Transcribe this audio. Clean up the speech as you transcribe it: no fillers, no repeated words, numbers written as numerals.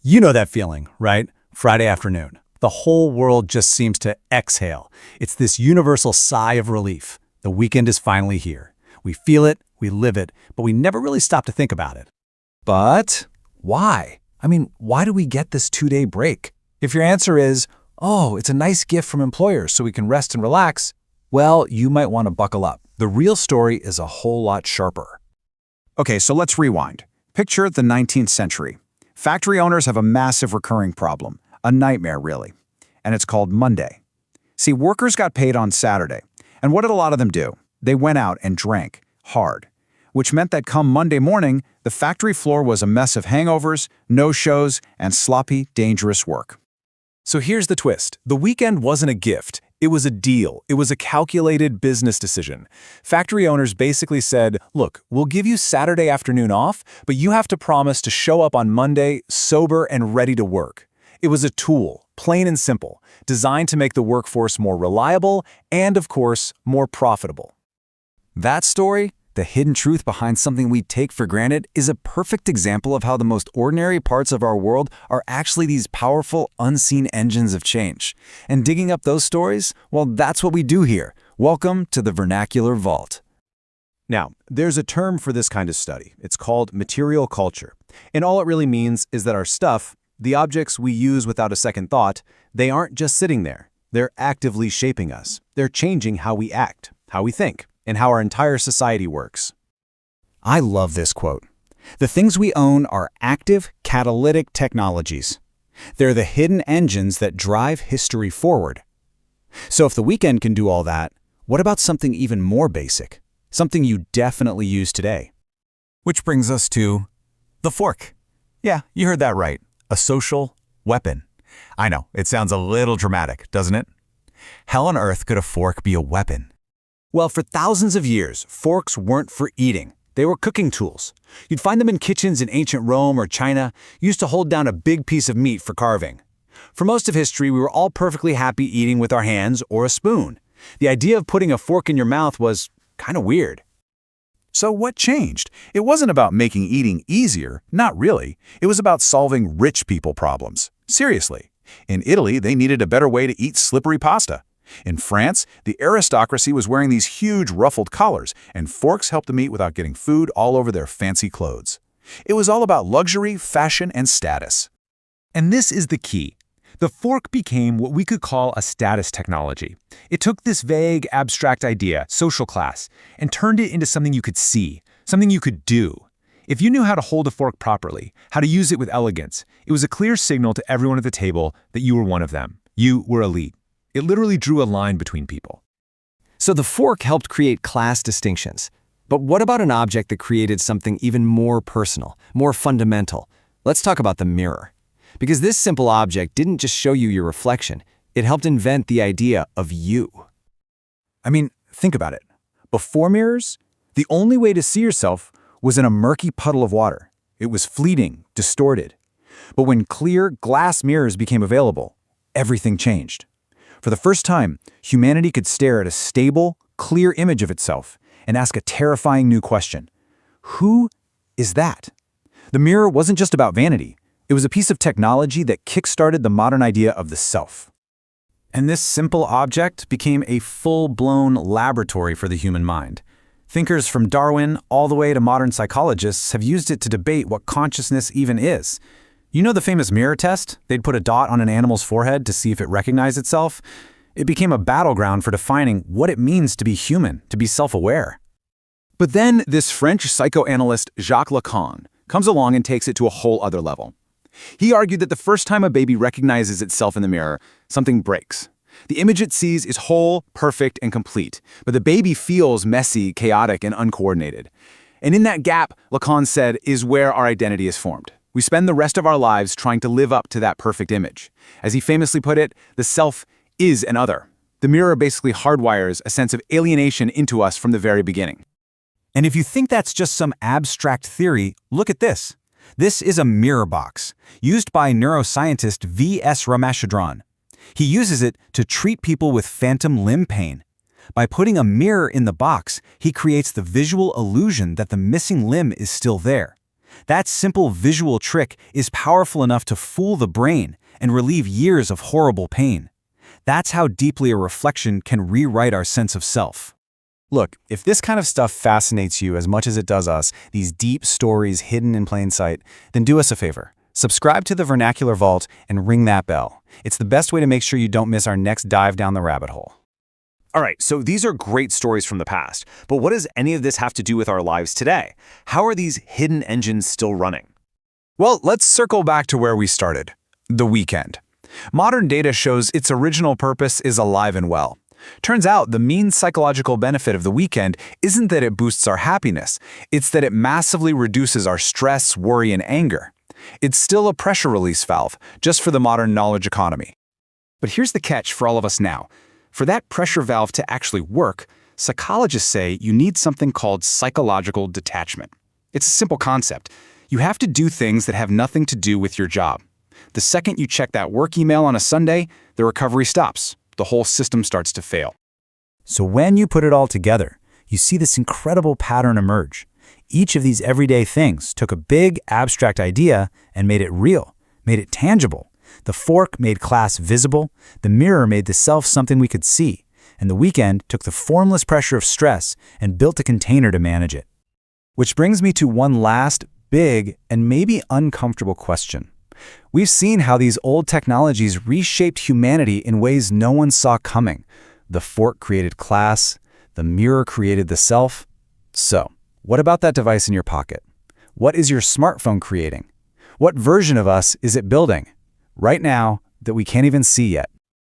You know that feeling, right? Friday afternoon. The whole world just seems to exhale. It's this universal sigh of relief. The weekend is finally here. We feel it, we live it, but we never really stop to think about it. But why? Why do we get this 2-day break? If your answer is, oh, it's a nice gift from employers so we can rest and relax, well, you might want to buckle up. The real story is a whole lot sharper. Okay, so let's rewind. Picture the 19th century. Factory owners have a massive recurring problem, a nightmare really, and it's called Monday. See, workers got paid on Saturday, and what did a lot of them do? They went out and drank hard, which meant that come Monday morning, the factory floor was a mess of hangovers, no-shows, and sloppy, dangerous work. So here's the twist. The weekend wasn't a gift. It was a deal. It was a calculated business decision. Factory owners basically said, look, we'll give you Saturday afternoon off, but you have to promise to show up on Monday sober and ready to work. It was a tool, plain and simple, designed to make the workforce more reliable and, of course, more profitable. That story, the hidden truth behind something we take for granted, is a perfect example of how the most ordinary parts of our world are actually these powerful, unseen engines of change. And digging up those stories, well, that's what we do here. Welcome to the Vernacular Vault. Now, there's a term for this kind of study. It's called material culture. And all it really means is that our stuff, the objects we use without a second thought, they aren't just sitting there. They're actively shaping us. They're changing how we act, how we think, and how our entire society works. I love this quote. The things we own are active, catalytic technologies. They're the hidden engines that drive history forward. So if the weekend can do all that, what about something even more basic? Something you definitely use today? Which brings us to the fork. Yeah, you heard that right. A social weapon. I know, it sounds a little dramatic, doesn't it? How on earth could a fork be a weapon? Well, for thousands of years, forks weren't for eating. They were cooking tools. You'd find them in kitchens in ancient Rome or China, used to hold down a big piece of meat for carving. For most of history, we were all perfectly happy eating with our hands or a spoon. The idea of putting a fork in your mouth was kind of weird. So what changed? It wasn't about making eating easier, not really. It was about solving rich people problems. Seriously. In Italy, they needed a better way to eat slippery pasta. In France, the aristocracy was wearing these huge ruffled collars, and forks helped them eat without getting food all over their fancy clothes. It was all about luxury, fashion, and status. And this is the key. The fork became what we could call a status technology. It took this vague, abstract idea, social class, and turned it into something you could see, something you could do. If you knew how to hold a fork properly, how to use it with elegance, it was a clear signal to everyone at the table that you were one of them. You were elite. It literally drew a line between people. So the fork helped create class distinctions. But what about an object that created something even more personal, more fundamental? Let's talk about the mirror. Because this simple object didn't just show you your reflection, it helped invent the idea of you. Think about it. Before mirrors, the only way to see yourself was in a murky puddle of water. It was fleeting, distorted. But when clear glass mirrors became available, everything changed. For the first time, humanity could stare at a stable, clear image of itself and ask a terrifying new question. Who is that? The mirror wasn't just about vanity. It was a piece of technology that kick-started the modern idea of the self. And this simple object became a full-blown laboratory for the human mind. Thinkers from Darwin all the way to modern psychologists have used it to debate what consciousness even is. You know the famous mirror test? They'd put a dot on an animal's forehead to see if it recognized itself. It became a battleground for defining what it means to be human, to be self-aware. But then this French psychoanalyst Jacques Lacan comes along and takes it to a whole other level. He argued that the first time a baby recognizes itself in the mirror, something breaks. The image it sees is whole, perfect, and complete, but the baby feels messy, chaotic, and uncoordinated. And in that gap, Lacan said, is where our identity is formed. We spend the rest of our lives trying to live up to that perfect image. As he famously put it, the self is an other. The mirror basically hardwires a sense of alienation into us from the very beginning. And if you think that's just some abstract theory, look at this. This is a mirror box, used by neuroscientist V.S. Ramachandran. He uses it to treat people with phantom limb pain. By putting a mirror in the box, he creates the visual illusion that the missing limb is still there. That simple visual trick is powerful enough to fool the brain and relieve years of horrible pain. That's how deeply a reflection can rewrite our sense of self. Look, if this kind of stuff fascinates you as much as it does us, these deep stories hidden in plain sight, then do us a favor. Subscribe to the Vernacular Vault and ring that bell. It's the best way to make sure you don't miss our next dive down the rabbit hole. All right, so these are great stories from the past, but what does any of this have to do with our lives today? How are these hidden engines still running? Well, let's circle back to where we started, the weekend. Modern data shows its original purpose is alive and well. Turns out the mean psychological benefit of the weekend isn't that it boosts our happiness, it's that it massively reduces our stress, worry, and anger. It's still a pressure release valve, just for the modern knowledge economy. But here's the catch for all of us now. For that pressure valve to actually work, psychologists say you need something called psychological detachment. It's a simple concept. You have to do things that have nothing to do with your job. The second you check that work email on a Sunday, the recovery stops. The whole system starts to fail. So when you put it all together, you see this incredible pattern emerge. Each of these everyday things took a big, abstract idea and made it real, made it tangible. The fork made class visible, the mirror made the self something we could see, and the weekend took the formless pressure of stress and built a container to manage it. Which brings me to one last, big, and maybe uncomfortable question. We've seen how these old technologies reshaped humanity in ways no one saw coming. The fork created class, the mirror created the self. So, what about that device in your pocket? What is your smartphone creating? What version of us is it building? Right now, that we can't even see yet.